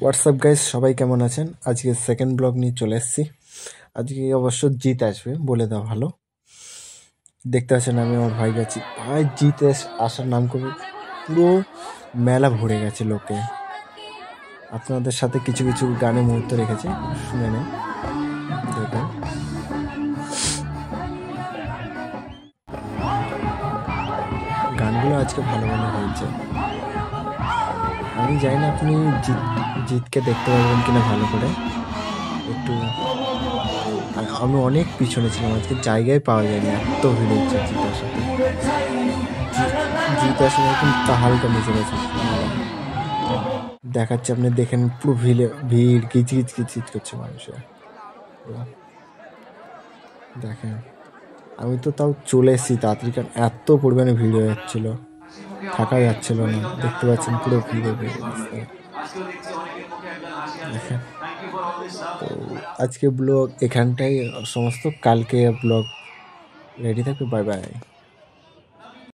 WhatsApp guys, সবাই কেমন আছেন? আজকে সেকেন্ড ব্লগ নিয়ে চলে এসেছি। আজকে অবশ্য জিত আসবে, বলে দাও ভালো। দেখতে পাচ্ছেন আমি আমার ভাই গেছি, ভাই জিত আসার নাম করে পুরো মেলা ভরে গেছে লোকে। আপনাদের সাথে কিছু কিছু গানে মুহূর্ত রেখেছে, শুনে নেন। দেখুন, গানগুলো আজকে ভালো ভালো হয়েছে। আমি জানি না আপনি জিতকে দেখতে পারবেন কিনা ভালো করে। একটু আমি অনেক পিছনে ছিলাম, আজকে জায়গায় পাওয়া যায়নি, এত ভিড় হচ্ছে জিতার সাথে। জিতার সাথে এখন হালকা মিশে গেছে। দেখাচ্ছে, আপনি দেখেন পুরো ভিড় কিচকিচ কিচকিচ করছে মানুষের। দেখেন, আমি তো তাও চলে এসেছি তাড়াতাড়ি, কারণ এত পরিমাণে ভিড় হয়ে যাচ্ছিল, থাকা যাচ্ছিল না। দেখতে পাচ্ছেন পুরো ভিড়ে ভিড় রাস্তায়। দেখেন, তো আজকে ব্লগ এখানটাই সমস্ত। কালকে ব্লগ রেডি থাকবে। Bye bye.